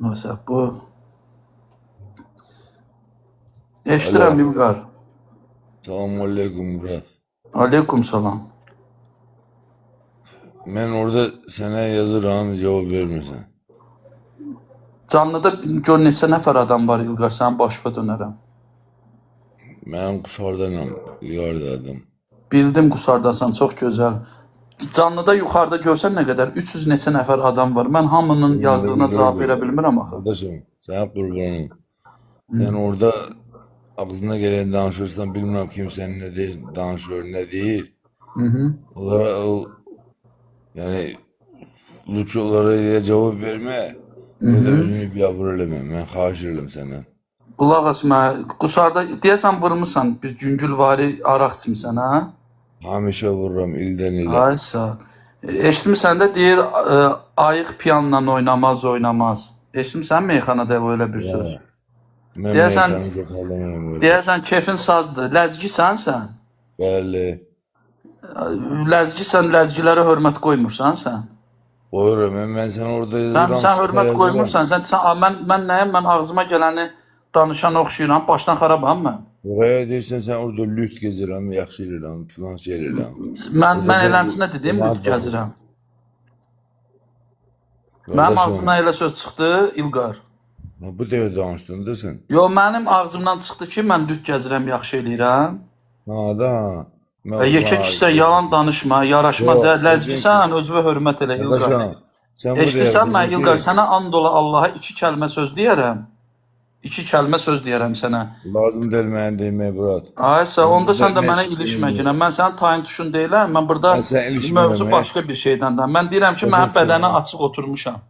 Mesela bu Alo. eşdirəm İlqar. Selamun aleyküm Murat. Aleyküm salam. Ben orada sana yazıram, cevap vermirsən. Canlıda gör neçə nəfər adam var İlqar, sənin başına dönərəm. Mənim qusardanam, yardadım. Bildim qusardasan, çox gözəl. Canlıda yuxarıda görsən nə qədər 300 neçə nəfər adam var. Mən hamının yazdığına cavab verə bilmirəm axı. Kardeşim, sana kurbanım. Sen orada ağzına gelen danışırsan bilmem kimsenin ne değil, danışıyor ne değil. Onlara yani luçolara cevap verme. Böyle özünü bir yavru eleme. Ben xahiş edirəm senden. Qulaq as, qusarda deyəsən vurmusan, bir güngülvari araq içmisən, hə? Hamişə vururam ildən ilə. Aysa. Eşitmisən də deyir, ayıq piyanla oynamaz. Eşitmisən meyxanada öyle bir söz. Mən Deyəsən- meyxanı götürürəm öyle. Deyəsən kefin sazdır. Ləzgisən sən. Bəli. Ləzgisən, ləzgilərə hörmət qoymursan sən. Buyurun, ben sana orada yazıram. Sən hörmət qoymursan. Sən mən nəyəm? Mən ağzıma gələni danışan oxşuyuram. Başdan xarabam mən. Buraya deyirsən sən orada lüt gezirəm, yaxşı edirəm, filan şey edirəm. Mən elənsinə dedim, lüt gəzirəm. Mənim ağzımdan elə söz çıxdı, İlqar. Bu dəyə danışdın da sən. Yo, mənim ağzımdan çıxdı ki, mən lüt gəzirəm, yaxşı eləyirəm. Da. Yekə kişisən, yalan danışma, yaraşmaz. Ləzgisən, özünə hörmət elə, İlqar. Qardaşım, sən bu Eşitirsən mən, deyirsən İlqar, ki, sənə and ola Allaha 2 kəlmə söz deyərəm. 2 kəlmə söz deyərəm sənə. lazım deyil mənə demək, Murat. Aysa, onda sən də Mən mənə heç ilişmə bilmirəm. günə. Mən sənin tayın tuşun deyiləm. Mən burada Mən sənə ilişmirəm, mövzu hə? başqa bir şeydəndir. Mən deyirəm ki, mənim bədəni açıq oturmuşam.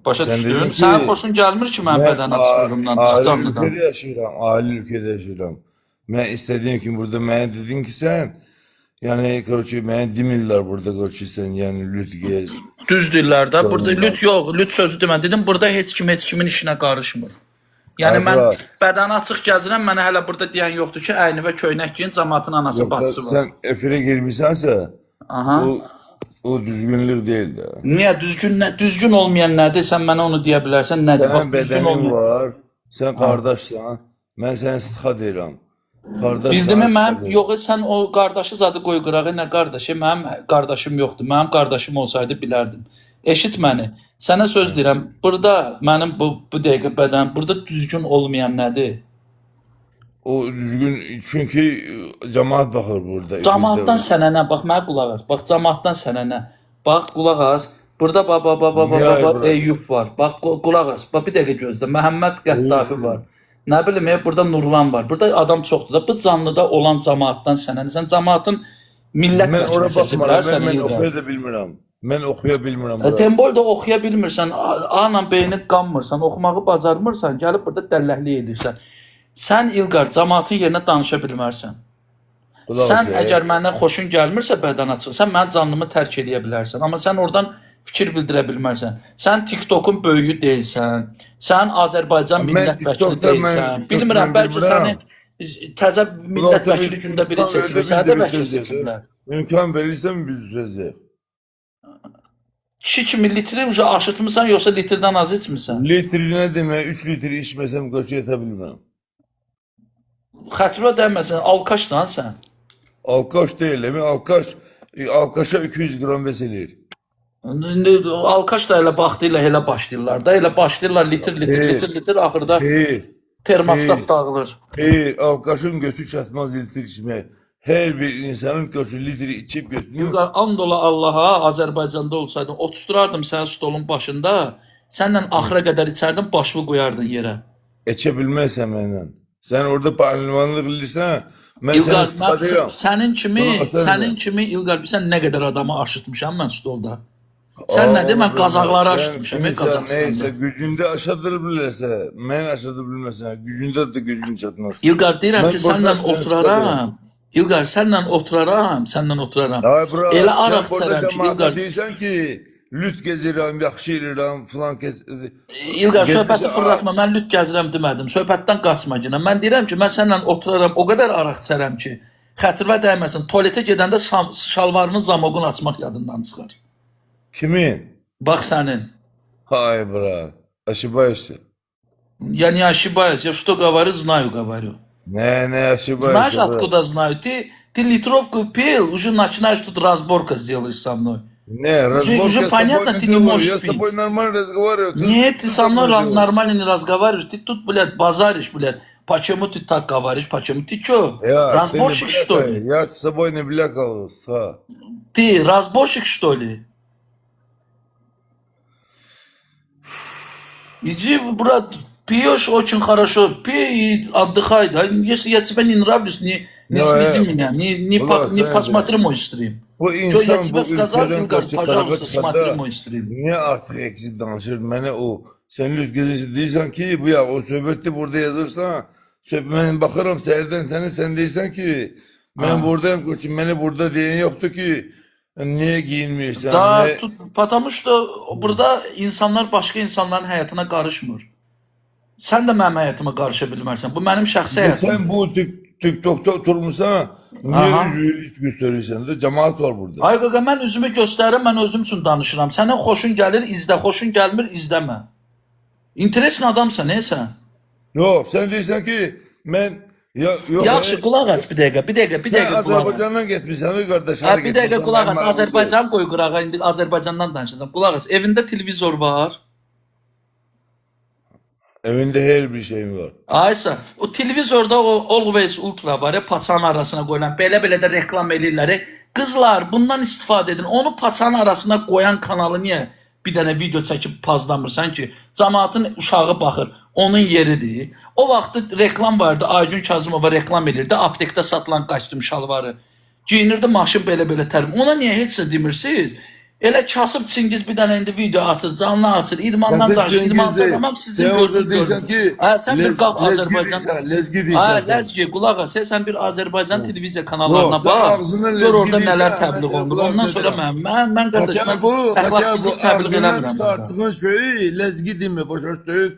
Başa Sən düşdün? dedin ki, Sənin xoşun gəlmir ki, mənim bədəni açıqlığımdan aile çıxacaqlıdan. ülkede yaşayıram, aile ülkede yaşayıram. Ben istediğim ki burada mənə dedin ki sen, yani korоче mənə demirlər burada korоче sen yani lüt gez. Düz deyirlər də. Burada lüt yox, lüt sözü demə. Dedim, burada heç kimin işinə qarışmır. Yəni Ay, mən bırak. bədəni açıq gəzirəm, mənə hələ burada deyən yoxdur ki, əyni və köynək giyin, cəmaatın anası, Yok da bacısı var. sen efire girmişsense Aha. o düzgünlük değil de. Niyə düzgün olmayan nədir? Sən mənə onu deyə bilərsən. Nədir? Senin Bax, düzgün bedenin olmayan. var, sen kardeşsen, ben seni sıtka deyirəm. Kardeş Bildimi sana mənim, sıtka yox, sən o qardaşı zadı qoy qırağı, nə qardaşı? Mənim qardaşım yoxdur. Mənim qardaşım olsaydı bilərdim. Eşit məni. Sənə söz deyirəm. Burada mənim bu dəqiqə bədən, burada düzgün olmayan nədir? O düzgün çünkü cemaat bakır burada. Camaatdan sənə nə? Bax, mənə qulaq as. Bax, camaatdan sənə nə? Bax, qulaq as. Burada bax, Eyüp var. Bax, qulaq as. Bax, bir dəqiqə gözlə. Məhəmməd Qəttafi var. Nə bilim, burada Nurlan var. Burada adam çoxdur da. Bu canlıda olan camaatdan sənə nə? Sən camaatın millət Ben vəkili oraya səsi bakmaram, bilərsən ben İlqar. okuya da bilmirəm. Ben okuya bilmirəm. Tembol da oxuya bilmirsən, A-la beyni qanmırsan, oxumağı bacarmırsan, gəlib burada dəlləhlik edirsən. Sən İlqar cəmaatın yerinə danışa bilmərsən. Sən əgər məndən xoşun gəlmirsə bədən açıq, sən mənim canlımı tərk edə bilərsən. Amma sən oradan fikir bildirə bilmərsən. Sən TikTokun böyüyü deyilsən. Sən Azərbaycan millət vəkili deyilsən. Bilmirəm, bəlkə səni təzə millət vəkili gündə biri seçilir. Səni də vəkil seçirlər. İmkan verirsən biz düzəcək. Kişi kimi litri aşıtmısan, yoxsa litrdən az içmirsən? Litri nə demək? 3 litri içməsəm qoçu yata bilmirəm. Xətrə dəyməsən, alkaşsan sən. Alkaş deyil, alkaşa 200 gram bəs eləyir. Alkaş da elə vaxtıyla elə başlayırlar da, elə başlayırlar litr, axırda termostat dağılır. Hayır, alkaşın götü çatmaz litri içmək. Hər bir insanın götü litri içib götürür. Yuqar, and ola Allaha, Azərbaycanda olsaydın, oturardım sənin stolun başında, sənlə axıra qədər içərdin, başını qoyardın yerə. Eçə bilməzsən mənlə. Sən orada pəhlivanlıq edirsən, mən səni İlqar, sıxadıram. sənin kimi İlqar, bilsən nə qədər adamı aşıtmışam mən stolda. Sən nə deyəm, mən qazaqları aşıtmışam, Qazaxstanda. Neysə, gücündə aşadır bilərsə, mən aşadır bilməsən, gücündə də gücün çatmaz. İlqar, deyirəm ki, sənlə oturaram. İlqar, sənlə oturaram. Elə araq çərəm ki, İlqar. Deyirsən ki, lüt gezirəm, yaxşı edirəm, filan kəs... İlqar, söhbəti fırlatma, mən lüt gəzirəm demədim. Söhbətdən qaçma günə. Mən deyirəm ki, mən sənlə oturaram, o qədər araq çərəm ki, xətrvə dəyməsin. Tualetə gedəndə şalvarının zamoqunu açmaq yadından çıxar. Kimin? Bax sənin. Hay bırak. Ошибаешься. Я не ошибаюсь. Я что говорю, знаю, говорю. Не ошибаешься, Знаешь, брат. откуда знаю? Ты литровку пил, уже начинаешь тут разборка сделаешь со мной. Не, Уже разборка с тобой понятно, не ты не говорю. можешь Я с тобой пить. нормально разговариваю. Нет, ты Ты со мной делаешь? нормально не разговариваешь. Ты тут, блядь, базаришь, блядь. Почему ты так говоришь? Почему? Ты что, Ты не разборщик, что блякай. ли? Я с собой не блякал. Ты разборщик, что ли? Иди, брат, пьешь очень хорошо, пей и отдыхай. Да? Если я тебе не нравлюсь, не No, следи меня, не посмотри мой стрим. Bu Что я insan тебе bu сказал, ülkeden Ilgar, kaçıp пожалуйста, çıkanda смотри мой стрим. niye artık eksik danışır? Bana o sen ülkesi değilsen ki bu ya o söhbeti burada yazırsan ben bakarım seyreden sen değilsen ki ben buradayım koçum beni burada diyen yoktu ki niye giyinmiyorsan Da, ne потому что burada insanlar başqa insanların həyatına qarışmır. Sən də mənim həyatıma qarışa bilmərsən. Bu mənim şəxsi həyatım. sen bu TikTok'ta oturmuşsan niye Aha. üzülük gösteriyorsun da cemaat var burada. Ay qaqa, mən üzümü göstərirəm, mən özüm üçün danışıram. Sənə xoşun gəlir, izlə, xoşun gəlmir, izləmə. İnteresin adamsan, sən? Yok sen değilsen ki ben yok Yaxşı, qulaq as bir dəqiqə, bir dəqiqə, bir sen dəqiqə qulaq as. Azerbaycan'dan gitmişsin kardeşler. Ha, bir dəqiqə qulaq as. Azərbaycan qoy qırağa, indi Azərbaycandan danışacağam. Qulaq as. Evində televizor var. Evinde her bir şeyim var. Aysa, o televizorda o Always Ultra var ya, paçanın arasına qoyulan, belə-belə də reklam eləyirlər. Qızlar, bundan istifadə edin. Onu paçanın arasına qoyan kanalı niyə bir dənə video çəkib pazlamırsan ki, cəmaatın uşağı baxır, onun yeridir. O vaxtı reklam vardı, Aygün Kazımova reklam edirdi, aptekdə satılan kostyum şalvarı. Giyinirdi maşın belə-belə tərim. Ona niyə heç nə demirsiniz? Elə kasıb Çingiz bir dənə indi video açır, canlı açır, idmandan danışır, idmandan ama sizin Sen gözünüz orada değilsen görmür. ki Ha, sən bir qalx Azərbaycan. lezgi Ha, değilsen sen. Ləzgi, qulaq as, sən bir Azərbaycan televiziya kanallarına Yok, sen bax. ağzından Gör lezgi orada değilsen, nələr ben təbliğ sana olunur. qulaq Ondan sonra edirəm. mən qardaş, Hatta mən bu əxlaqsızlıq təbliğ ağzından eləmirəm. çıkarttığın şeyi lezgi deme, başa değil.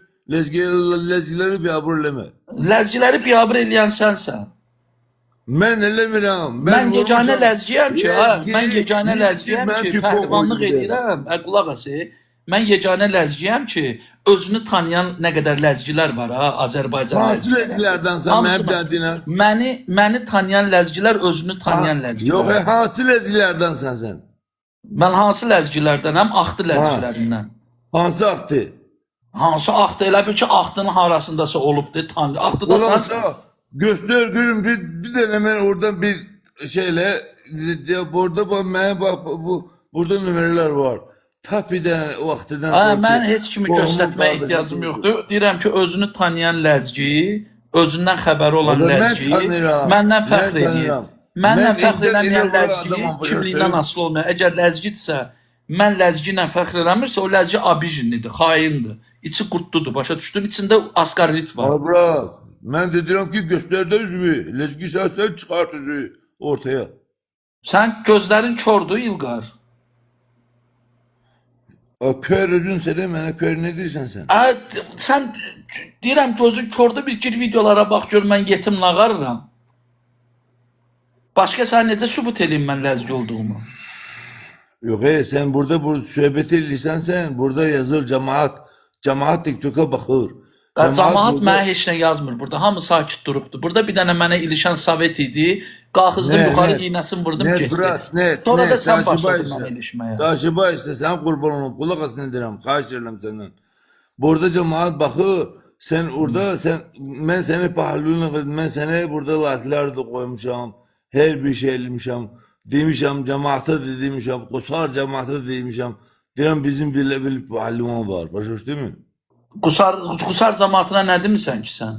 Lezgileri bir abırleme. Ləzgiləri biabır eləyən sənsən. Ben eləmirəm. Mən yeganə vurmuşam. ləzgiyəm ki, ha, Lezgi, mən yeganə hiç ləzgiyəm mən ki, tüpü pəhlivanlıq qoydum eləyirəm. Qulaq as. Mən yeganə ləzgiyəm ki, özünü tanıyan nə qədər ləzgilər var ha, Azərbaycan Hansı ləzgiləri. lezgilerden sen Hamısı mənim bax, dediyinə? Məni tanıyan ləzgilər özünü tanıyan ləzgilər. Yok, hansı lezgilerden sen? Mən hansı ləzgilərdənəm? Axtı ləzgilərindən. Hansı aktı? Hansı axtı? Elə bil ki, axtının harasındasa olubdu. Axtı da Ulan sənsən. göster gülüm bir tane ben oradan bir şeyle burada bak burada nümereler var. Tapiden vaktinden Mən heç kimi göstərməyə ehtiyacım yoxdur. Deyirəm ki, özünü tanıyan ləzgi, özündən xəbəri olan Oğlum, mən ləzgi tanıyıram, məndən mən fəxr edir. tanıyıram. Məndən Mən fəxr ildən eləməyən ilə ləzgi adamam, başa kimlikdən düşdün? asılı olmayan. Əgər ləzgidirsə, mən ləzgi ilə fəxr eləmirsə, o ləzgi abijinlidir, xaindir. İçi qurtludur, başa düşdün? İçində asqarit var. Bırak. Ben de diyorum ki göster de üzümü. Lezgi sen çıkart üzümü ortaya. Sən gözlərin kordur, İlqar. O kör üzün seni bana kör ne diyorsun sen? Sən deyirəm gözün kordur, bir gir videolara bax gör mən yetim nağarıram. Başqa sən necə sübut eləyim mən ləzgi olduğumu? Yok sen burada bu söhbeti lisan sen burada yazır cemaat TikTok'a bakır. Cəmaat burada- mənə heç nə yazmır burada. Hamı sakit durubdu. Burada bir dənə mənə ilişən Sovet idi. Qalxızdım yuxarı iynəsini vurdum ne getdi. Fırat ne Sonra da sən taşıba başladın işte. mənə ilişməyə. Taşıba işte sen kurban olup kulak asını derim. Kaç yerlem senden. Burada cemaat bakır. Sen orada ben seni pahalılığını ben seni burada like'lar da koymuşam. Her bir şey elmişam. Demişam cemaate de demişam. Kusar cemaate de demişam. Diyorum bizim bir pahalılığı var. Başa değil mi? Qusar cəmaatına nə demisən ki sən?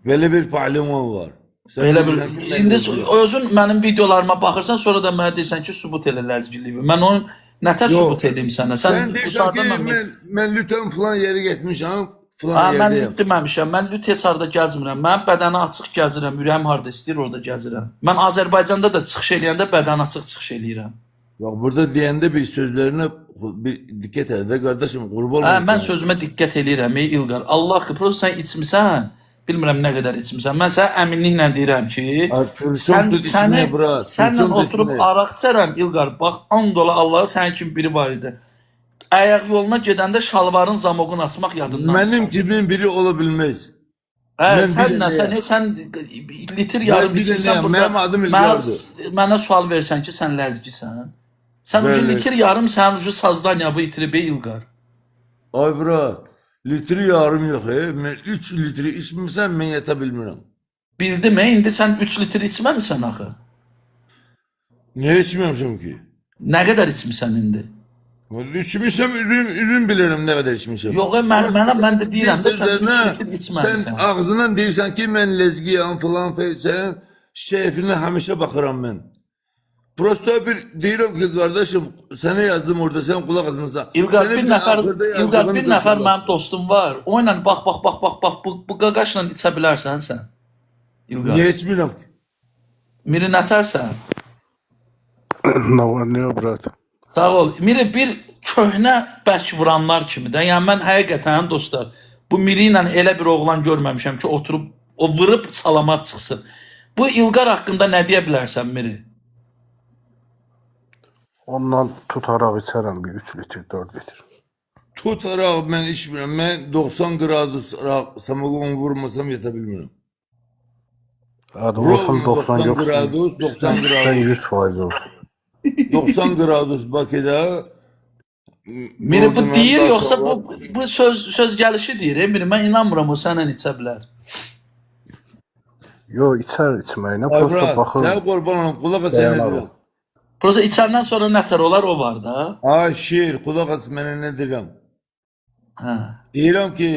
Böyle bir pahalılığı var. Sen Belə bir bilirsən ki, ben indi de diyorum. özün mənim videolarıma baxırsan, sonra da mənə deyirsən ki, sübut elə ləzgiliyimi. Mən onun nətər Yox. sübut eləyim sənə? Sen Sən diyorsun ki qusardan ben lütfen falan yere gitmişim. Falan Ha, mən yerdeyim. lüt deməmişəm. Mən lüt heç harda gəzmirəm. Mənim bədəni açıq gəzirəm. Ürəyim harda istəyir orada gəzirəm. Mən Azərbaycanda da çıxış eləyəndə bədən açıq çıxış eləyirəm. Bak burada diyende bir sözlerine bir dikkat et de kardeşim kurban Hə, olsun. mən sözümə diqqət eləyirəm, ey İlqar. Allah xəbər sən içmisən. Bilmirəm nə qədər içmisən. Mən sənə əminliklə deyirəm ki, sənlə oturub araq içərəm İlqar. Bax, and ola Allah sənin kimi biri var idi. ayaq yoluna gedəndə şalvarın zamoqunu açmaq yadından Mənim çıxar. kimin biri ola bilməz. Mən Sən bir nə, dənəyəm. sən litr yarım bir içmirsən dənəyəm, burada. mənim adım İlqardır. Mənə sual versən ki, sən ləzgisən. Sən ucu Bəli. litr yarım, sənin ucu sazdanya bu itirib İlqar. Ay brat, litri yarım yox. Mən 3 litri içmirsən, mən yata bilmirəm. Bildim, indi sən 3 litr içməmisən axı. Niyə içməmişəm ki? Nə qədər içmisən indi? İçmişəm, üzüm bilirəm nə qədər içmişəm. Yox, mən də deyirəm də sən 3 Sözlərlə, litr içməmisən. Sən ağzından deyirsən ki, mən lezgiyam filan sən şefinə həmişə baxıram mən. Prosto deyirəm ki, qardaşım, sənə yazdım orada, sən qulaq asmırsan. İlqar bir nəfər nəfər mənim dostum var. O ilə bax, bu qaqaşla içə bilərsən sən. İlqar. Niyə içmirəm ki? Miri nətərsən? Navalniya brat. Sağ ol. Miri bir köhnə bərk vuranlar kimi də. Yəni mən həqiqətən dostlar, bu Miri ilə elə bir oğlan görməmişəm ki, oturub o vurub salamat çıxsın. Bu İlqar haqqında nə deyə bilərsən Miri? Ondan tutaraq içərəm bir 3 litr, 4 litr. Tutaraq mən içmirəm. Mən 90 qradus samagon vurmasam yata bilmirəm. Hadi olsun 90 90 yoxsa. qradus, 90 Sən qradus. 100% olsun. 90 qradus Bakıda. Miri bu Ordundan deyir daha yoxsa çox bu söz gəlişi deyir. Miri mən inanmıram o sənlə içə bilər. Yo, içər içməyinə, Ay prosta brat, baxır. sən qurban olum, qulaq as sənə Dayanarım. deyirəm. Prosta içəndən sonra nətər olar o var da. Ay şir, qulaq as mənə nə deyirəm. Hə. Deyirəm ki,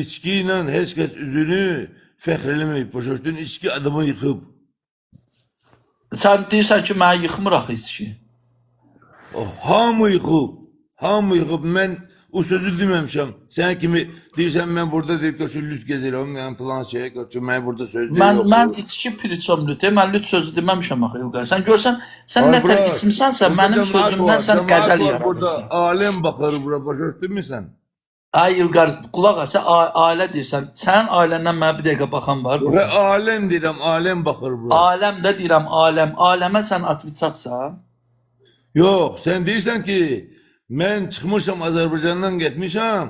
içki ilə heç kəs üzünü fəxr eləməyib. Başa düşdün, içki adamı yıxıb. Sən deyirsən ki, mənə yıxmır axı içki. Hamı yıxıb. Hamı yıxıb. Mən o sözü deməmişəm. Sən kimi deyirsən mən burada deyib ki, lüt gezirəm, mən filan şeyə ki, mən burada söz deyirəm. Mən içki priçom lüt, mən lüt sözü deməmişəm axı İlqar. Sən görsən, sən nətər içmisənsə, mənim sözümdən sən qəzəl Burada yaradırsan. aləm baxır bura, başa düşdünmü sən? Ay İlqar, qulaq as, ailə deyirsən. Sənin ailəndən mənə bir dəqiqə baxan var. Və aləm deyirəm, aləm baxır bura. Aləm də deyirəm, aləm. Aləmə sən atviçatsan. Yox, sən deyirsən ki, mən çıxmışam Azərbaycandan getmişəm.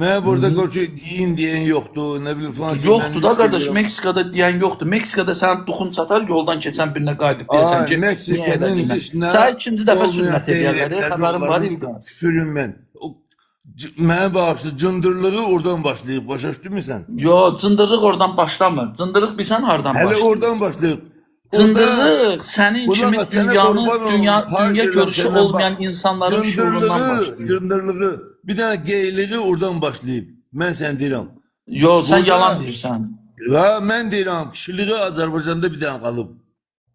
Mən burada qoçu giyin deyən yoxdur, nə bilim filan. Yoxdur da qardaş, Meksikada deyən yoxdur. Meksikada sən duxun çatar, yoldan keçən birinə qayıdıb deyəsən ki, Meksikanın işinə sən ikinci dəfə sünnət edərlər, xəbərin var İlqar. Tüfürüm mən. Mənə bağışlı, cındırlığı oradan başlayıb, başa düşdünmü sən? Yo, cındırlıq oradan başlamır. Cındırlıq bilsən hardan Hələ başlayır? oradan başlayıb. Cındırlıq sənin kimi dünya görüşü səndən olmayan bax. insanların şuurundan başlayır. Cındırlığı, bir dənə geyliği oradan başlayıb. Mən sən deyirəm. Yo, sən Burada- yalan deyirsən. Və mən deyirəm, kişiliği Azərbaycanda bir dənə qalıb.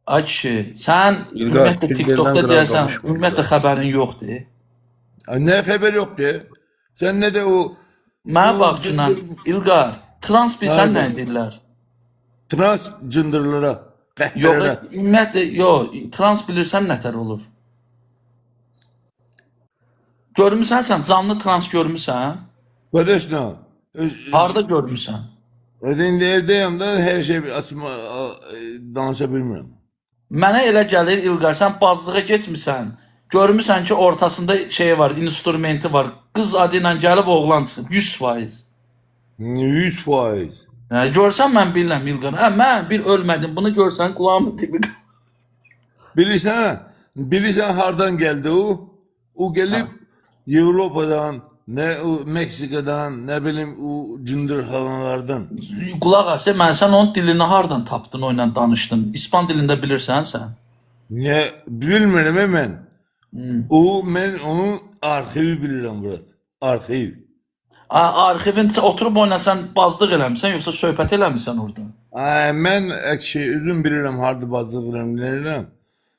Ay kişi, sən İlqar, ümumiyyətlə bir TikTokda yerdən deyəsən, qıraq ümumiyyətlə xəbərin yoxdur. Nə xəbər yoxdur? Sən nə də o Mənə bax Cunan, İlqar, trans bilsən nə deyirlər? trans cındırlara, Yox, qəhvələrə. ümumiyyətlə, trans bilirsən nətər olur? Görmüsən sən, canlı trans görmüsən? Qardaş nə? Harda görmüsən? İndi evdəyəm də hər şey açma danışa bilmirəm. Mənə elə gəlir İlqar, sən bazlığa getmisən. Görmüsən ki, ortasında şey var, instrumenti var. Qız adı ilə gəlib oğlan çıxıb 100%. 100%. Görsən mən bilirəm İlqar. Mən bir ölmədim. Bunu görsən qulağımın tipi. Bilirsən hardan gəldi o? O gəlib Avropadan, nə o Meksikadan, nə bilim o cındırxanalardan. Qulaq as, mən sən onun dilini hardan tapdın, o ilə danışdın? İspan dilində bilirsən sən? Nə bilmirəm mən. Mən onun arxivi bilirəm brat. Arxiv. Arxivin oturub oynasan bazlıq eləmisən, yoxsa söhbət eləmisən orada? Mən özüm bilirəm harda bazlıq bilirəm.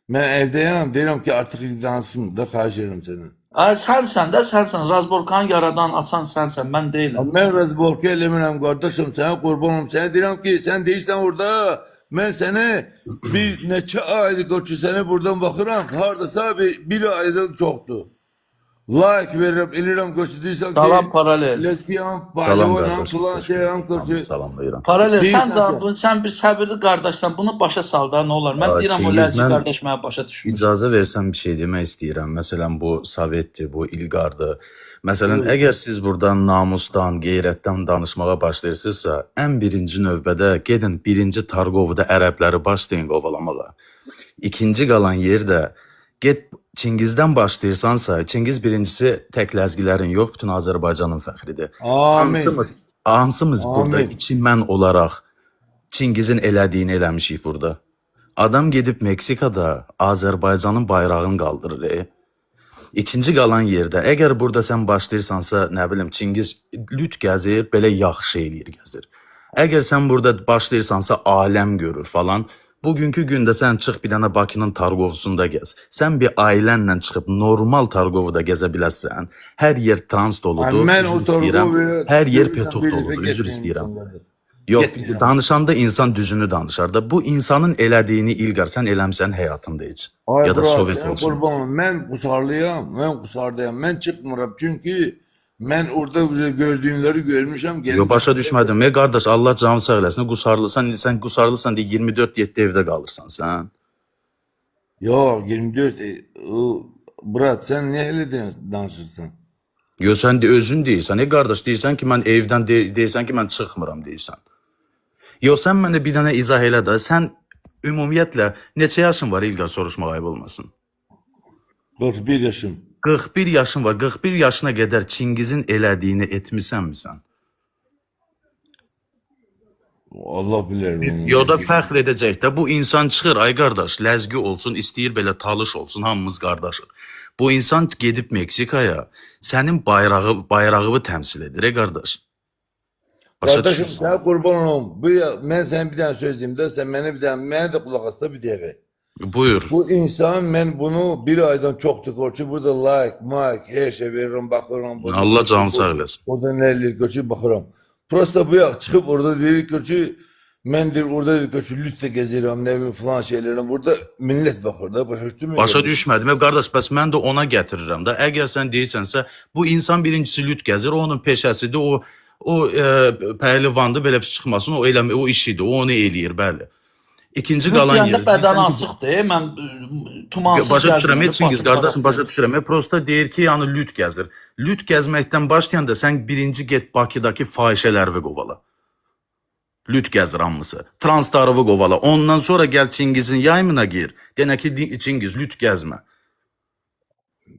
Mən evdəyəm, deyirəm ki, artıq danışım da xahiş edirəm səndən. Sənsən, Razborkanı yaradan, açan sənsən, mən deyiləm. Mən razborka eləmirəm qardaşım, sənə qurban olum. Sənə deyirəm ki, sən deyirsən orada, mən səni bir neçə aydır ki, səni buradan baxıram, hardasa bir aydan çoxdur. like verirəm, eləyirəm qoçu deyirsən ki, Salam paralel. Leskiyam, Salam Balivonam, qardaş. filan şeyəm qoçu. Salamlayıram. Paralel Deyirsən sən də sən. sən bir səbirli qardaşsan, bunu başa sal da nə olar. Mən Aa, deyirəm o Çingiz, Ləzgi mən- qardaş mənə başa düşmür. İcazə versən bir şey demək istəyirəm. Məsələn, bu Sovetdir, bu İlqardır. Məsələn, əgər siz buradan namusdan, qeyrətdən danışmağa başlayırsınızsa, ən birinci növbədə gedin birinci Targovda ərəbləri başlayın qovalamağa. İkinci qalan yerdə get Çingizdən başlayırsansa, Çingiz birincisi tək ləzgilərin yox, bütün Azərbaycanın fəxridir. Amin. Hansımız burada Amin. iki mən olaraq Çingizin elədiyini eləmişik burada. Adam gedib Meksikada Azərbaycanın bayrağını qaldırır. İkinci qalan yerdə, əgər burada sən başlayırsansa, nə bilim, Çingiz lüt gəzir, belə yaxşı eləyir gəzir. Əgər sən burada başlayırsansa, aləm görür falan. Bugünkü gündə sən çıx bir dənə Bakının Targovusunda gəz. Sən bir ailənlə çıxıb normal Targovuda gəzə biləsən. Hər yer trans doludur, Mən o üzr istəyirəm. Targovu Hər yer petuq doludur, üzr istəyirəm. Yox, Getmirəm. danışanda insan düzünü danışar da. Bu insanın elədiyini İlqar sən eləmsən həyatında heç. Ay Ya da bura, Sovet sən olsun. qurban olum. Mən qusarlıyam, mən çıxmıram. Çünki mən orada gördüyümləri görmüşəm. Yo, başa düşmədim. Qardaş, Allah canı sağ eləsin. Qusarlısan, indi sən qusarlısan deyə 24-7 evdə qalırsan sən. Yox, 24. Brat, sən nə elə danışırsan? Yo, sən də özün deyirsən. Qardaş, deyirsən ki, mən evdən deyirsən ki, mən çıxmıram deyirsən. Yo, sən mənə bir dənə izah elə də. Sən ümumiyyətlə neçə yaşın var İlqar, soruşmaq ayıb olmasın? 41 yaşım. 41 yaşın var. 41 yaşına qədər Çingizin elədiyini etmisənmi sən? Allah bilər. onu. Yo da fəxr edəcək də. Bu insan çıxır, ay qardaş, ləzgi olsun, istəyir belə talış olsun, hamımız qardaşıq. Bu insan gedib Meksikaya sənin bayrağını təmsil edir, qardaş. Başa Qardaşım, düşürsən? sən qurban olum. Mən sənə bir dənə söz deyim də, sən mənə də qulaq as da bir dəqiqə. Buyur. Bu insan, mən bunu bir aydan çoxdur qorçu. Burada like, her şey veririm, baxıram. Burada Allah canı sağ eləsin. Orada nə eləyir qorçu, baxıram. Prosta bu yax çıxıb orada deyir qorçu, mən deyir orada deyir qorçu, lütfə gəzirəm, nə bilim filan şeylərəm. Burada millət baxır da, başa düşdün mü? Başa düşmədim. Qardaş, bəs mən də ona gətirirəm də. Əgər sən deyirsənsə, bu insan birincisi lüt gəzir, o onun peşəsidir, o pəhlivandır, belə pis çıxmasın, o işidir, o onu eləyir, bəli. İkinci qalan Lütfən də yer. bədən açıqdır. Mən tumansız Başa düşürəm, gəzirəm, Çingiz baxım, qardaşım, baxım. başa düşürəm. Prosta deyir ki, yəni lüt gəzir. Lüt gəzməkdən başlayan da sən birinci get Bakıdakı fahişələri qovala. Lüt gəzir hamısı. Translarını qovala. Ondan sonra gəl Çingizin yaymına gir. Denə ki, Çingiz lüt gəzmə.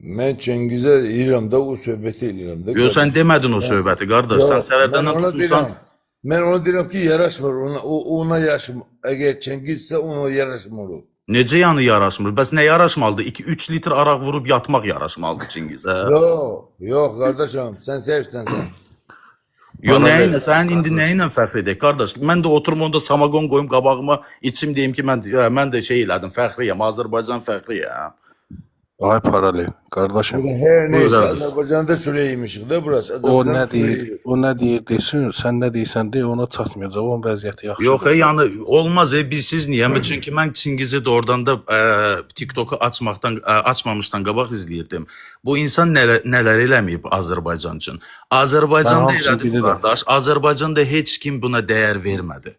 Mən Çengizə eləyirəm də, o söhbəti eləyirəm də. Yo, sən demədin o söhbəti, qardaş. Sən səbəbdən tutmusan. Mən ona deyirəm ki, yaraşmır ona yaşım. Əgər Çengizsə ona yaraşmır o. Necə yəni yaraşmır? Bəs nə yaraşmalıdır? 2-3 litr araq vurub yatmaq yaraşmalıdır Çingizə. Yox qardaşım, sən səhvsən. Yo, nəyinlə? Sənin indi nəyinlə fəxr edək, qardaş? Mən də oturum onda samagon qoyum qabağıma, içim deyim ki, mən də şey elədim, fəxriyəm, Azərbaycan fəxriyəm. Ay paralel. Qardaşım, Hər neysə, Buyur, Azərbaycanda çörək yemişik də burası. o nə deyir desin, sən nə deyirsən de, ona çatmayacaq. Onun vəziyyəti yaxşı. Yox, yəni olmaz, biz niyə? Çünki mən Çingizi də oradan da TikToku açmamışdan qabaq izləyirdim. Bu insan nələr eləməyib Azərbaycan üçün? Azərbaycanda Ben hamısını elədi bilirəm. qardaş. Azərbaycanda heç kim buna dəyər vermədi.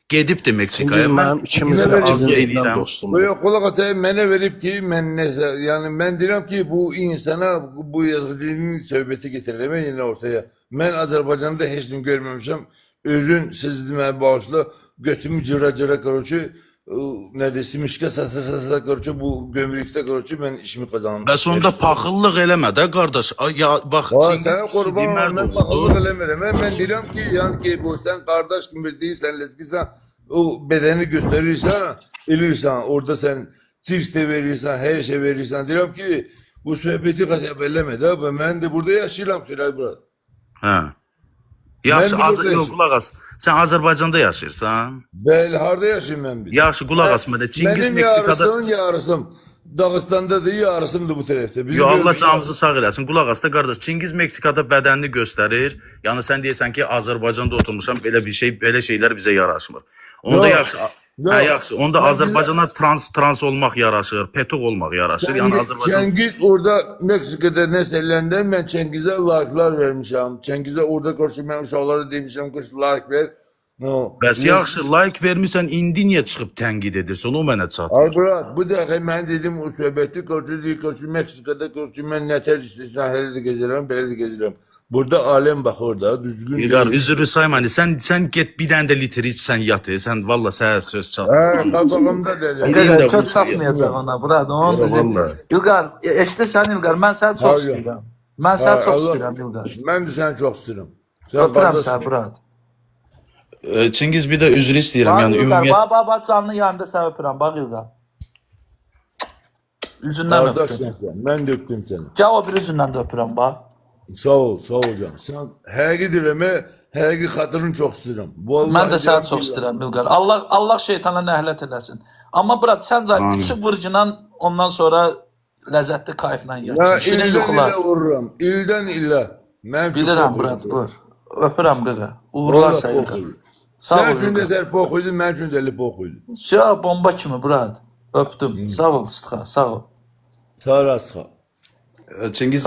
Gedibdi Meksikaya. Çingiz mənim ikimiz Çingizə də verib azizimdən eləyirəm. dostum. Yox, qulaq asayım, mənə verib ki, mən nəsə, yəni mən deyirəm ki, bu insana bu yazıdığının söhbəti getirirəm yenə ortaya. Mən Azərbaycanda heç kim görməmişəm. Özün siz demə bağışla, götümü cıra qarşı, nədir, simişkə sata qarşı, bu gömrükdə qarşı mən işimi qazandım. Bəs onda paxıllıq eləmə də qardaş. Ya bax Sənə qurban olum, mən paxıllıq eləmirəm. Mən deyirəm ki, yəni ki, bu sən qardaş kimi deyirsən, ləzgisən, o bədəni göstərirsən, eləyirsən, orada sən sirkdə verirsən, hər şey verirsən. Deyirəm ki, bu söhbəti qətəb eləmə də, mən də burada yaşayıram, Xiray bura. Hə. Yaxşı, Mən də burada yox, qulaq as. Sən Azərbaycanda yaşayırsan? Bəli, harada yaşayım mən bir? Yaxşı, qulaq as mənə. Çingiz Mənim Meksikada yarısım Dağıstandadır, yarısım da bu tərəfdə. Yo, Allah canınızı sağ eləsin. Qulaq as da qardaş. Çingiz Meksikada bədənini göstərir. Yəni sən deyirsən ki, Azərbaycanda oturmuşam, belə bir şey, belə şeylər bizə yaraşmır. Onda Yox, yaxşı. Hə, yaxşı. Onda Azərbaycana trans olmaq yaraşır, petok olmaq yaraşır. Yəni Azərbaycan Çengiz orada Meksika'da nəsə eləndə mən Çengizə like'lar vermişəm. Çengizə orada görüşüb mən uşaqlara demişəm ki, like ver. No. bəs yaxşı like vermirsən, indi niyə çıxıb tənqid edirsən? O mənə çatmır. Ay brat, bu dəfə mən dedim o söhbəti görüşü Meksika'da görüşü mən nətər istəyirsən hələ də gezirəm, belə də gezirəm. Burada alem baxır da, düzgün İlqar, üzrü sayma. Sən get bir dənə də litr içsən yatı. Sən valla sənə söz çatmır. Hə, qabağımda dedi. Birində İlqar, çox bu- çatmayacaq ona, burada. Onun Yox, bizim... vallahi. İlqar, eşidirsən İlqar, mən səni çox Hayır. istəyirəm. Mən səni çox Allah- istəyirəm İlqar. Mən də səni çox istəyirəm. Sən Öpürəm qardaşsın. səni, brat. Çingiz bir də üzr istəyirəm. Bax Yəni İlqar, ümumiyyət bax, canlı yayında səni öpürəm, bax İlqar. Üzündən öpdüm. Qardaşsın sən. Mən də öpdüm səni. Gəl o bir üzündən də öpürəm, bax. Sağ ol canım. Sən həqiqi deyirəm, həqiqi xatırını çox istəyirəm. Vallahi Mən də səni deyirəm, çox istəyirəm İlqar. Allah şeytana nəhlət eləsin. Amma brat, sən içi vırcınan ondan sonra ləzzətli kayfla Ya yat. Şirin ildən yuxular. ilə vururam. İldən ilə. Mən Bilirəm brat, vur. Öpürəm qıqa. Uğurlar sənə İlqar. Sağ Sən ol üçün İlqar. də dərp oxuydun, mən üçün də lip oxuydum. Ya bomba kimi brat. Öpdüm. Sağ ol Sıtxa, sağ ol. Sağ ol, Asqa. Çingiz